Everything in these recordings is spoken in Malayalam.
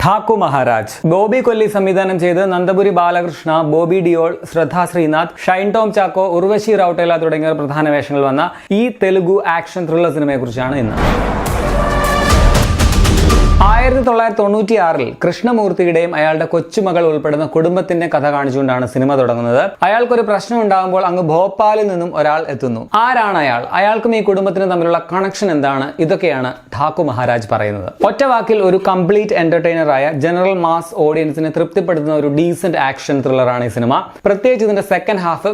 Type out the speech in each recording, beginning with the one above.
ഠാക്കു മഹാരാജ് ബോബി കൊല്ലി സംവിധാനം ചെയ്ത് നന്ദപുരി ബാലകൃഷ്ണ, ബോബി ഡിയോൾ, ശ്രദ്ധ ശ്രീനാഥ്, ഷൈൻ ടോം ചാക്കോ, ഉർവശി റൌട്ടേല തുടങ്ങിയവർ പ്രധാന വേഷങ്ങൾ വന്ന ഈ തെലുഗു ആക്ഷൻ ത്രില്ലർ സിനിമയെക്കുറിച്ചാണ് ഇന്ന്. 1996 കൃഷ്ണമൂർത്തിയുടെയും അയാളുടെ കൊച്ചുമകൾ ഉൾപ്പെടുന്ന കുടുംബത്തിന്റെ കഥ കാണിച്ചുകൊണ്ടാണ് സിനിമ തുടങ്ങുന്നത്. അയാൾക്കൊരു പ്രശ്നം ഉണ്ടാകുമ്പോൾ അങ്ങ് ഭോപ്പാലിൽ നിന്നും ഒരാൾ എത്തുന്നു. ആരാണ് അയാൾ? അയാൾക്കും ഈ കുടുംബത്തിനും തമ്മിലുള്ള കണക്ഷൻ എന്താണ്? ഇതൊക്കെയാണ് ഠാക്കു മഹാരാജ് പറയുന്നത്. ഒറ്റ വാക്കിൽ ഒരു കംപ്ലീറ്റ് എന്റർടൈനർ ആയ ജനറൽ മാസ് ഓഡിയൻസിനെ തൃപ്തിപ്പെടുത്തുന്ന ഒരു ഡീസന്റ് ആക്ഷൻ ത്രില്ലറാണ് ഈ സിനിമ. പ്രത്യേകിച്ച് ഇതിന്റെ സെക്കൻഡ് ഹാഫ്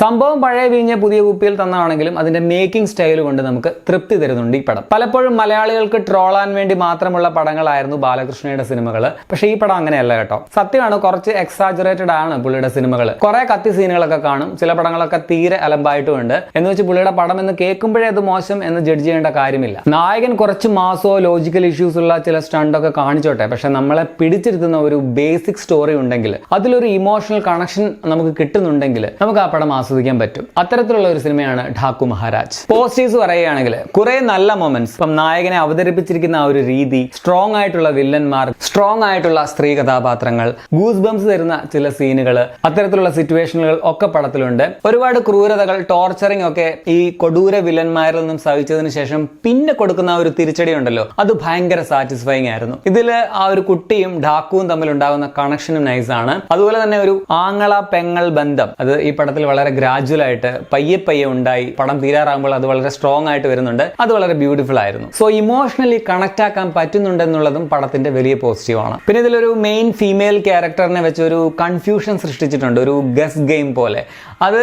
സംഭവം പഴയ വീഞ്ഞ പുതിയ കുപ്പിയിൽ തന്നാണെങ്കിലും അതിന്റെ മേക്കിംഗ് സ്റ്റൈൽ കൊണ്ട് നമുക്ക് തൃപ്തി തരുന്നുണ്ട് ഈ പടം. പലപ്പോഴും മലയാളികൾക്ക് ട്രോളാൻ വേണ്ടി മാത്രമുള്ള പടങ്ങളായിരുന്നു ബാലകൃഷ്ണയുടെ സിനിമകൾ. പക്ഷേ ഈ പടം അങ്ങനെയല്ല കേട്ടോ. സത്യമാണ്, കുറച്ച് എക്സാജറേറ്റഡ് ആണ് പുള്ളിയുടെ സിനിമകൾ. കുറെ കത്തി സീനുകളൊക്കെ കാണും, ചില പടങ്ങളൊക്കെ തീരെ അലമ്പായിട്ടുമുണ്ട്. എന്ന് വെച്ച് പുള്ളിയുടെ പടം എന്ന് കേൾക്കുമ്പോഴേ അത് മോശം എന്ന് ജഡ്ജ് ചെയ്യേണ്ട കാര്യമില്ല. നായകൻ കുറച്ച് മാസോ ലോജിക്കൽ ഇഷ്യൂസ് ഉള്ള ചില സ്റ്റണ്ടൊക്കെ കാണിച്ചോട്ടെ, പക്ഷെ നമ്മളെ പിടിച്ചിരുത്തുന്ന ഒരു ബേസിക് സ്റ്റോറി ഉണ്ടെങ്കിൽ, അതിലൊരു ഇമോഷണൽ കണക്ഷൻ നമുക്ക് കിട്ടുന്നുണ്ടെങ്കിൽ നമുക്ക് ആ പടം ആസ്വദിക്കാൻ പറ്റും. അത്തരത്തിലുള്ള ഒരു സിനിമയാണ് ഠാക്കു മഹാരാജ്. പോസിറ്റീവ്സ് പറയുകയാണെങ്കിൽ കുറെ നല്ല മൊമെന്റ്സ്, ഇപ്പം നായകനെ അവതരിപ്പിച്ചിരിക്കുന്ന ആ ഒരു രീതി, സ്ട്രോങ് ആയിട്ടുള്ള വില്ലന്മാർ, സ്ട്രോങ് ആയിട്ടുള്ള സ്ത്രീ കഥാപാത്രങ്ങൾ, ഗൂസ് ബംസ് തരുന്ന ചില സീനുകൾ, അത്തരത്തിലുള്ള സിറ്റുവേഷനുകൾ ഒക്കെ പടത്തിലുണ്ട്. ഒരുപാട് ക്രൂരതകൾ, ടോർച്ചറിങ് ഒക്കെ ഈ കൊടൂര വില്ലന്മാരിൽ നിന്നും സഹിച്ചതിന് ശേഷം പിന്നെ കൊടുക്കുന്ന ഒരു തിരിച്ചടി ഉണ്ടല്ലോ, അത് ഭയങ്കര സാറ്റിസ്ഫൈങ് ആയിരുന്നു. ഇതില് ആ ഒരു കുട്ടിയും ഠാക്കുവും തമ്മിൽ ഉണ്ടാകുന്ന കണക്ഷനും നൈസാണ്. അതുപോലെ തന്നെ ഒരു ആങ്ങള പെങ്ങൾ ബന്ധം, അത് ഈ പടത്തിൽ വളരെ ഗ്രാജുവൽ ആയിട്ട് പയ്യെ ഉണ്ടായി പടം തീരാറാകുമ്പോൾ അത് വളരെ സ്ട്രോങ് ആയിട്ട് വരുന്നുണ്ട്. അത് വളരെ ബ്യൂട്ടിഫുൾ ആയിരുന്നു. സോ ഇമോഷണലി കണക്ട് ആക്കാൻ പറ്റുന്നുണ്ടെന്നുള്ളതും പടത്തിന്റെ വലിയ പോസിറ്റീവ് ആണ്. പിന്നെ ഇതിലൊരു മെയിൻ ഫീമെയിൽ ക്യാരക്ടറിനെ വെച്ച് ഒരു കൺഫ്യൂഷൻ സൃഷ്ടിച്ചിട്ടുണ്ട്, ഒരു ഗസ് ഗെയിം പോലെ. അത്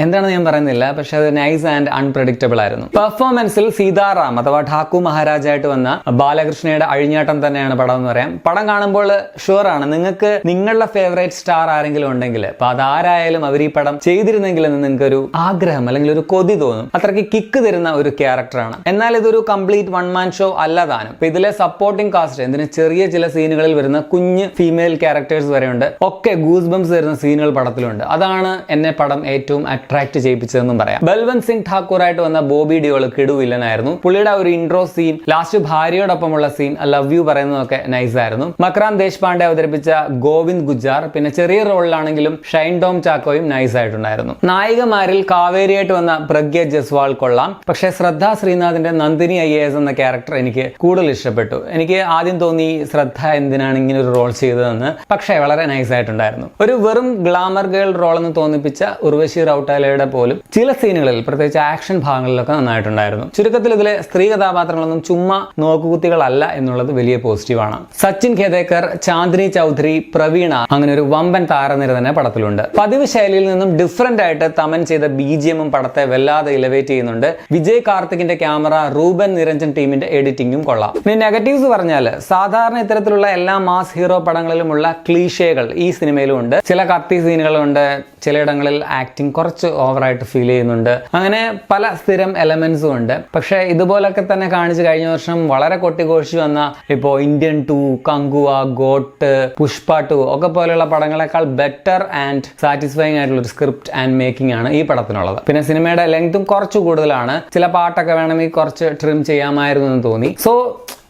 എന്താണെന്ന് ഞാൻ പറയുന്നില്ല, പക്ഷെ അത് നൈസ് ആൻഡ് അൺപ്രഡിക്റ്റബിൾ ആയിരുന്നു. പെർഫോമൻസിൽ സീതാറാം അഥവാ ഠാക്കു മഹാരാജായിട്ട് വന്ന ബാലകൃഷ്ണയുടെ അഴിഞ്ഞാട്ടം തന്നെയാണ് പടം എന്ന് പറയാം. പടം കാണുമ്പോൾ ഷുവർ ആണ് നിങ്ങൾക്ക് നിങ്ങളുടെ ഫേവറേറ്റ് സ്റ്റാർ ആരെങ്കിലും ഉണ്ടെങ്കിൽ, അപ്പൊ അതാരായാലും അവർ ഈ പടം ചെയ്തിരുന്നെങ്കിൽ എന്ന് നിങ്ങൾക്ക് ഒരു ആഗ്രഹം അല്ലെങ്കിൽ ഒരു കൊതി തോന്നും. അത്രയ്ക്ക് കിക്ക് തരുന്ന ഒരു ക്യാരക്ടറാണ്. എന്നാൽ ഇതൊരു കംപ്ലീറ്റ് വൺ മാൻ ഷോ അല്ലതാനും. ഇപ്പൊ ഇതിലെ സപ്പോർട്ടിംഗ് കാസ്റ്റ്, എന്തിന് ചെറിയ ചില സീനുകളിൽ വരുന്ന കുഞ്ഞ് ഫീമെയിൽ ക്യാരക്ടേഴ്സ് വരെയുണ്ട്. ഒക്കെ ഗൂസ് ബംസ് തരുന്ന സീനുകൾ പടത്തിലുണ്ട്. അതാണ് എന്നെ പടം ഏറ്റവും അട്രാക്ട് ചെയ്യിപ്പിച്ചതെന്നും പറയാം. ബൽവന്ത് സിംഗ് ഠാക്കൂറായിട്ട് വന്ന ബോബി ഡിയോൾ കിടുവില്ലനായിരുന്നു. പുള്ളിയുടെ ഒരു ഇൻട്രോ സീൻ, ലാസ്റ്റ് ഭാര്യയോടൊപ്പമുള്ള സീൻ, ലവ് യു പറയുന്നതൊക്കെ നൈസ് ആയിരുന്നു. മക്രാൻ ദേശ്പാണ്ഡെ അവതരിപ്പിച്ച ഗോവിന്ദ് ഗുജാർ, പിന്നെ ചെറിയ റോളിലാണെങ്കിലും ഷൈൻ ടോം ചാക്കോയും നൈസ് ആയിട്ടുണ്ടായിരുന്നു. നായികമാരിൽ കാവേരിയായിട്ട് വന്ന പ്രഗ്യ ജസ്വാൾ കൊള്ളാം. പക്ഷേ ശ്രദ്ധ ശ്രീനാഥിന്റെ നന്ദിനി IAS എന്ന ക്യാരക്ടർ എനിക്ക് കൂടുതൽ ഇഷ്ടപ്പെട്ടു. എനിക്ക് ആദ്യം തോന്നി ശ്രദ്ധ എന്തിനാണ് ഇങ്ങനെ ഒരു റോൾ ചെയ്തതെന്ന്. പക്ഷേ വളരെ നൈസ് ആയിട്ടുണ്ടായിരുന്നു. ഒരു വെറും ഗ്ലാമർ ഗേൾ റോൾ എന്ന് തോന്നിപ്പിച്ച ഉർവശി റൌട്ടേല പോലും ചില സീനുകളിൽ, പ്രത്യേകിച്ച് ആക്ഷൻ ഭാഗങ്ങളിലൊക്കെ നന്നായിട്ടുണ്ടായിരുന്നു. ചുരുക്കത്തിൽ ഇതിലെ സ്ത്രീ കഥാപാത്രങ്ങളൊന്നും ചുമ്മാ നോക്കുകുത്തികളല്ല എന്നുള്ളത് വലിയ പോസിറ്റീവാണ്. സച്ചിൻ ഖേദേക്കർ, ചാന്ദിനി ചൗധരി, പ്രവീണ, അങ്ങനെ ഒരു വമ്പൻ താരനിര തന്നെ പടത്തിലുണ്ട്. പതിവ് ശൈലിയിൽ നിന്നും ഡിഫറന്റ് ആയിട്ട് തമൻ ചെയ്ത BGM പടത്തെ വല്ലാതെ ഇലവേറ്റ് ചെയ്യുന്നുണ്ട്. വിജയ് കാർത്തികിന്റെ ക്യാമറ, റൂബൻ നിരഞ്ജൻ ടീമിന്റെ എഡിറ്റിംഗും കൊള്ളാം. ഇനി നെഗറ്റീവ്സ് പറഞ്ഞാൽ, സാധാരണ ഇത്തരത്തിലുള്ള എല്ലാ മാസ് ഹീറോ പടങ്ങളിലുമുള്ള ക്ലീഷേകൾ ഈ സിനിമയിലും ഉണ്ട്. ചില കത്തി സീനുകളുണ്ട്, ചിലയിടങ്ങളിൽ ആക്ടിങ് കുറച്ച് ഓവറായിട്ട് ഫീൽ ചെയ്യുന്നുണ്ട്. അങ്ങനെ പല സ്ഥിരം എലമെന്റ്സും ഉണ്ട്. പക്ഷെ ഇതുപോലൊക്കെ തന്നെ കാണിച്ച് കഴിഞ്ഞ വർഷം വളരെ കൊട്ടിഘോഷിച്ചു വന്ന ഇപ്പോ ഇന്ത്യൻ 2, കങ്കുവ, ഗോട്ട്, പുഷ്പ 2 ഒക്കെ പോലെയുള്ള പടങ്ങളെക്കാൾ ബെറ്റർ ആൻഡ് സാറ്റിസ്ഫൈങ് ആയിട്ടുള്ള ഒരു സ്ക്രിപ്റ്റ് ആൻഡ് മേക്കിംഗ് ആണ് ഈ പടത്തിനുള്ളത്. പിന്നെ സിനിമയുടെ ലെങ്തും കുറച്ച് കൂടുതലാണ്. ചില പാട്ടൊക്കെ വേണമെങ്കിൽ കുറച്ച് ട്രിം ചെയ്യാമായിരുന്നു എന്ന് തോന്നി. സോ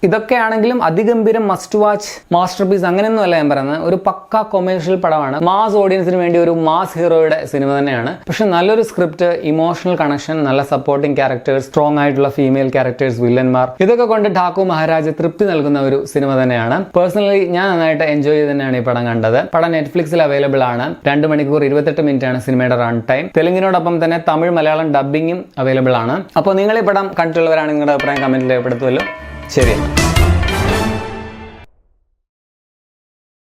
ഇതൊക്കെയാണെങ്കിലും അതിഗംഭീരം മസ്റ്റ് വാച്ച് മാസ്റ്റർ പീസ് അങ്ങനെയൊന്നും അല്ല ഞാൻ പറയുന്നത്. ഒരു പക്ക കൊമേഴ്ഷ്യൽ പടമാണ്. മാസ് ഓഡിയൻസിന് വേണ്ടി ഒരു മാസ് ഹീറോയുടെ സിനിമ തന്നെയാണ്. പക്ഷെ നല്ലൊരു സ്ക്രിപ്റ്റ്, ഇമോഷണൽ കണക്ഷൻ, നല്ല സപ്പോർട്ടിംഗ് ക്യാരക്ടേഴ്സ്, സ്ട്രോങ് ആയിട്ടുള്ള ഫീമെയിൽ ക്യാരക്ടേഴ്സ്, വില്ലന്മാർ, ഇതൊക്കെ കൊണ്ട് ഠാക്കു മഹാരാജ് തൃപ്തി നൽകുന്ന ഒരു സിനിമ തന്നെയാണ്. പേഴ്സണലി ഞാൻ നന്നായിട്ട് എൻജോയ് ചെയ്ത് തന്നെയാണ് ഈ പടം കണ്ടത്. പടം നെറ്റ്ഫ്ലിക്സിൽ അവൈലബിൾ ആണ്. 2 മണിക്കൂർ 28 മിനിറ്റ് ആണ് സിനിമയുടെ റൺ ടൈം. തെലുങ്കിനോടൊപ്പം തന്നെ തമിഴ്, മലയാളം ഡബ്ബിങ്ങും അവൈലബിൾ ആണ്. അപ്പോൾ നിങ്ങൾ ഈ പടം കണ്ടിട്ടുള്ളവരാണ്, നിങ്ങളുടെ അഭിപ്രായം കമന്റിൽ രേഖപ്പെടുത്തുമല്ലോ. ശരി.